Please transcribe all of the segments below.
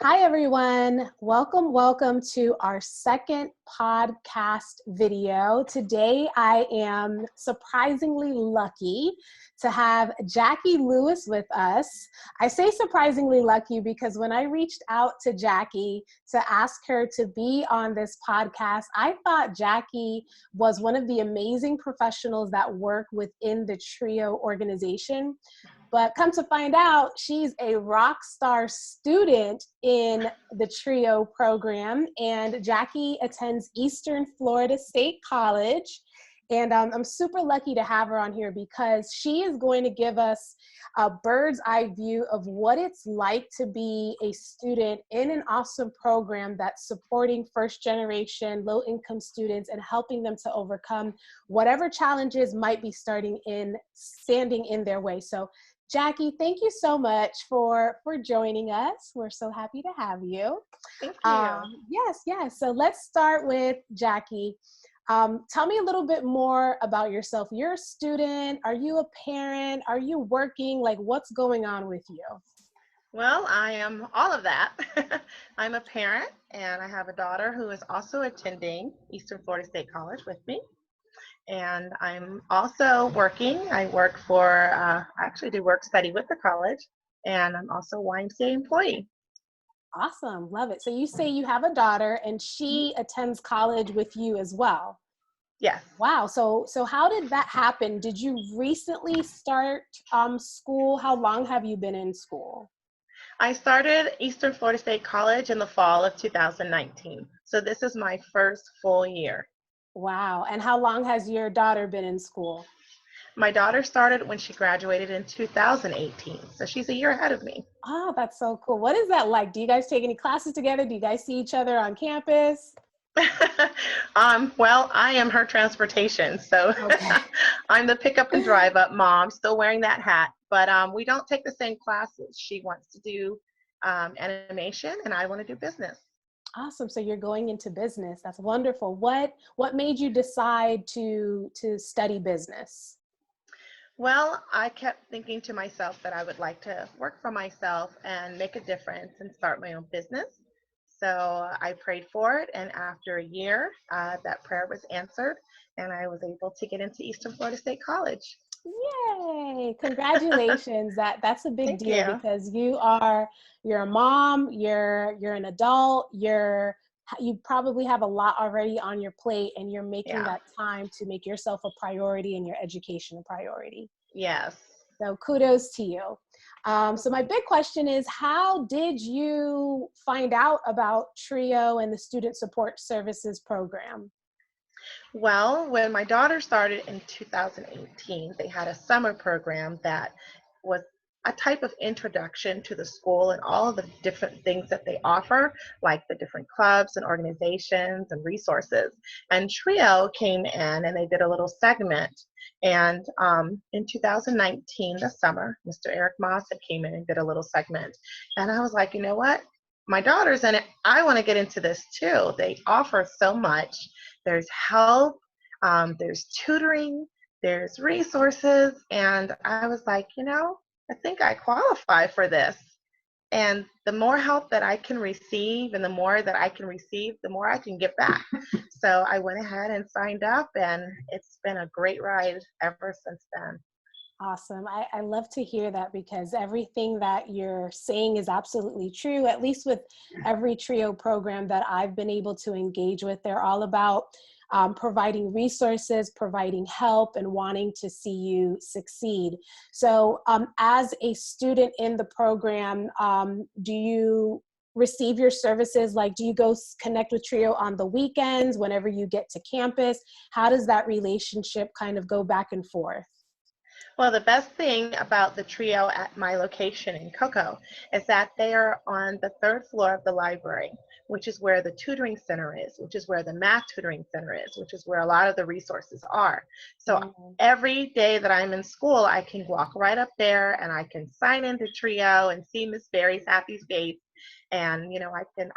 Hi, everyone. Welcome to our second podcast video. Today, I am surprisingly lucky to have Jackie Lewis with us. I say surprisingly lucky because when I reached out to Jackie to ask her to be on this podcast, I thought Jackie was one of the amazing professionals that work within the TRIO organization. But come to find out, she's a rock star student in the TRIO program, and Jackie attends Eastern Florida State College. And I'm super lucky to have her on here because she is going to give us a bird's eye view of what it's like to be a student in an awesome program that's supporting first generation low income students and helping them to overcome whatever challenges might be standing in their way. So Jackie, thank you so much for joining us. We're so happy to have you. Thank you. Yes. So let's start with Jackie. Tell me a little bit more about yourself. You're a student. Are you a parent? Are you working? Like, what's going on with you? Well, I am all of that. I'm a parent and I have a daughter who is also attending Eastern Florida State College with me. And I'm also working. I work for, I actually do work study with the college, and I'm also a YMCA employee. Awesome. Love it. So you say you have a daughter and she attends college with you as well. Yes. Wow. So how did that happen? Did you recently start school? How long have you been in school? I started Eastern Florida State College in the fall of 2019. So this is my first full year. Wow. And how long has your daughter been in school? My daughter started when she graduated in 2018. So she's a year ahead of me. Oh, that's so cool. What is that like? Do you guys take any classes together? Do you guys see each other on campus? Well, I am her transportation, so Okay. I'm the pick up and drive up mom, still wearing that hat, but we don't take the same classes. She wants to do animation and I want to do business. Awesome. So you're going into business. That's wonderful. What made you decide to study business? Well, I kept thinking to myself that I would like to work for myself and make a difference and start my own business. So I prayed for it, and after a year, that prayer was answered, and I was able to get into Eastern Florida State College. Yay! Congratulations. That's a big Thank deal you. because you're a mom, you're an adult, you probably have a lot already on your plate and you're making Yeah. that time to make yourself a priority and your education a priority. Yes. So kudos to you. So my big question is, how did you find out about TRIO and the Student Support Services program? Well, when my daughter started in 2018, they had a summer program that was a type of introduction to the school and all of the different things that they offer, like the different clubs and organizations and resources. And TRIO came in and they did a little segment. And in 2019, the summer, Mr. Eric Moss had came in and did a little segment. And I was like, you know what? My daughter's in it. I want to get into this too. They offer so much. There's help, there's tutoring, there's resources, and I was like, I think I qualify for this. And the more help that I can receive and the more that I can receive, the more I can give back. So I went ahead and signed up, and it's been a great ride ever since then. Awesome. I love to hear that because everything that you're saying is absolutely true. At least with every TRIO program that I've been able to engage with, they're all about providing resources, providing help, and wanting to see you succeed. So as a student in the program, do you receive your services? Like, do you go connect with TRIO on the weekends whenever you get to campus? How does that relationship kind of go back and forth? Well, the best thing about the TRIO at my location in Cocoa is that they are on the third floor of the library, which is where the tutoring center is, which is where the math tutoring center is, which is where a lot of the resources are. So Mm. every day that I'm in school, I can walk right up there and I can sign into TRIO and see Miss Berry's happy face. And, I can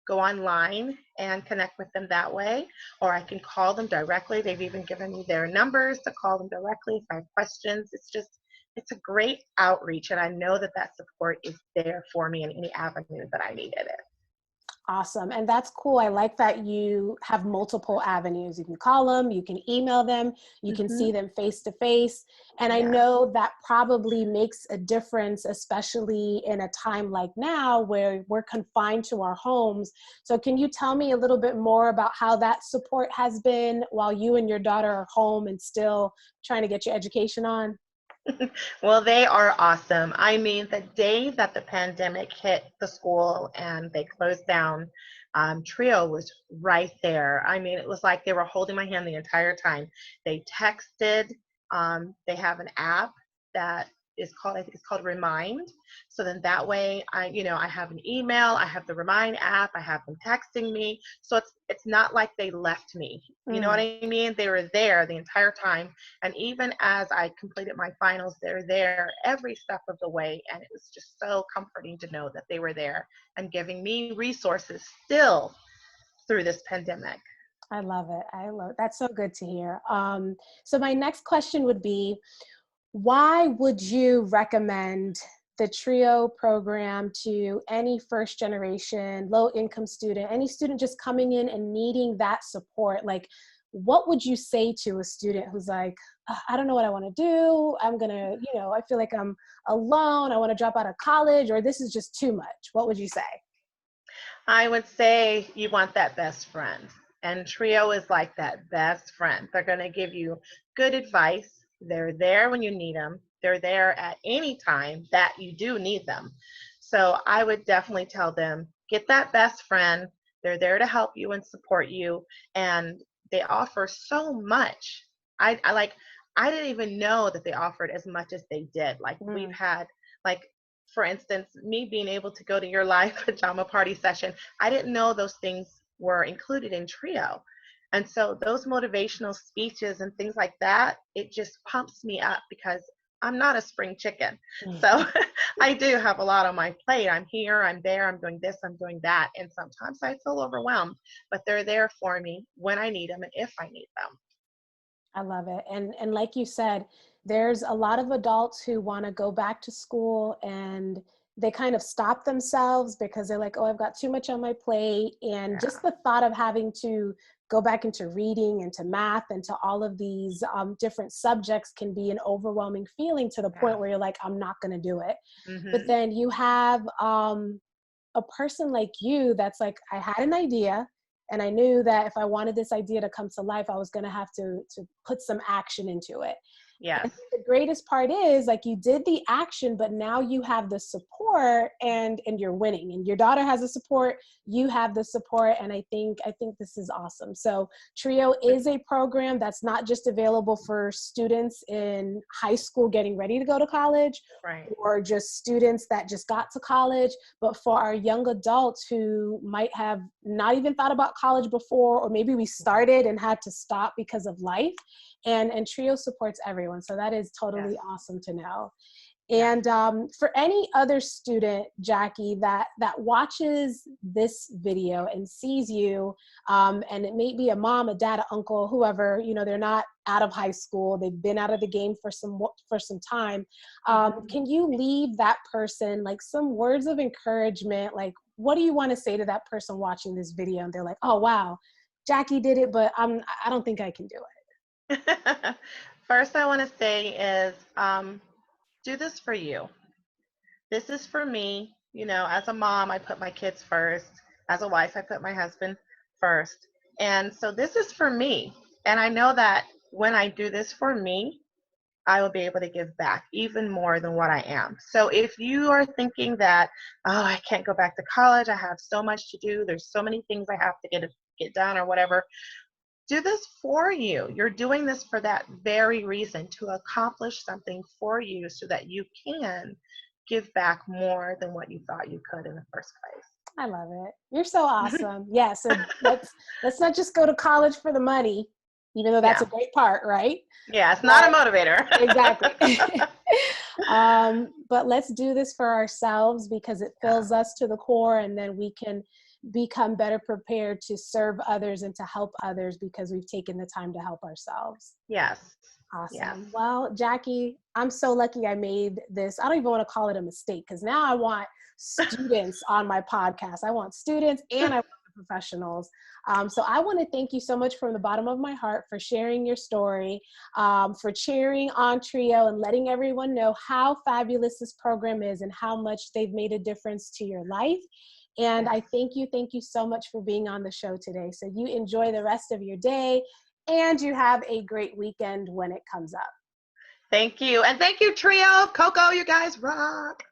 go online and connect with them that way, or I can call them directly. They've even given me their numbers to call them directly if I have questions. It's just it's a great outreach, and I know that that support is there for me in any avenue that I needed it. Awesome. And that's cool. I like that you have multiple avenues. You can call them, you can email them, you can see Hmm. them face to face. And I Yeah. know that probably makes a difference, especially in a time like now where we're confined to our homes. So can you tell me a little bit more about how that support has been while you and your daughter are home and still trying to get your education on? Well, they are awesome. I mean, the day that the pandemic hit the school and they closed down, Trio was right there. I mean, it was like they were holding my hand the entire time. They texted. They have an app that is called, I think it's called Remind. So then that way, I have an email. I have the Remind app. I have them texting me. So it's not like they left me. You know what Mm. I mean? They were there the entire time, and even as I completed my finals, they're there every step of the way. And it was just so comforting to know that they were there and giving me resources still through this pandemic. I love it. I love it. That's so good to hear. So my next question would be, why would you recommend the TRIO program to any first generation, low income student, any student just coming in and needing that support? Like, what would you say to a student who's like, I don't know what I want to do. I'm going to, I feel like I'm alone. I want to drop out of college, or this is just too much. What would you say? I would say you want that best friend. And Trio is like that best friend. They're going to give you good advice. They're there when you need them. They're there at any time that you do need them. So I would definitely tell them, get that best friend. They're there to help you and support you. And they offer so much. I like, I didn't even know that they offered as much as they did. Like, we've Mm, had, like, for instance, me being able to go to your live pajama party session, I didn't know those things were included in Trio. And so those motivational speeches and things like that, it just pumps me up because I'm not a spring chicken. So mm. I do have a lot on my plate. I'm here, I'm there, I'm doing this, I'm doing that. And sometimes I feel overwhelmed, but they're there for me when I need them and if I need them. I love it. And like you said, there's a lot of adults who want to go back to school and they kind of stop themselves because they're like, oh, I've got too much on my plate. And just Yeah. the thought of having to go back into reading and to math and to all of these different subjects can be an overwhelming feeling to the Yeah. point where you're like, I'm not going to do it. But Hmm. then you have a person like you that's like, I had an idea and I knew that if I wanted this idea to come to life, I was going to have to put some action into it. Yes. And the greatest part is like you did the action, but now you have the support and you're winning. And your daughter has the support, you have the support, and I think this is awesome. So TRIO is a program that's not just available for students in high school getting ready to go to college Right. or just students that just got to college, but for our young adults who might have not even thought about college before, or maybe we started and had to stop because of life, and TRIO supports everyone. So that is Yes. totally awesome to know. Yes. And for any other student, Jackie, that watches this video and sees you, and it may be a mom, a dad, an uncle, whoever, they're not out of high school, they've been out of the game for some time. Hmm. Can you leave that person like some words of encouragement? Like, what do you want to say to that person watching this video? And they're like, oh wow, Jackie did it, but I don't think I can do it. First, I want to say is do this for you. This is for me. As a mom, I put my kids first. As a wife, I put my husband first. And so this is for me. And I know that when I do this for me, I will be able to give back even more than what I am. So if you are thinking that, oh, I can't go back to college, I have so much to do, there's so many things I have to get done or whatever, do this for you. You're doing this for that very reason, to accomplish something for you so that you can give back more than what you thought you could in the first I love it. You're so place. awesome. Yeah. So let's not just go to college for the money, even though that's a Yeah. great part, right? Yeah, it's not a But motivator. exactly. But let's do this for ourselves because it Yeah. fills us to the core, and then we can become better prepared to serve others and to help others because we've taken the time to help ourselves. Yes. Yes. Awesome. Well, Jackie, I'm so lucky I made this. I don't even want to call it a mistake because now I want students on my podcast. I want students and I want the professionals. So I want to thank you so much from the bottom of my heart for sharing your story, for cheering on Trio and letting everyone know how fabulous this program is and how much they've made a difference to your life. And I thank you so much for being on the show today. So you enjoy the rest of your day and you have a great weekend when it comes up. Thank you. And thank you, Trio. Coco, you guys rock.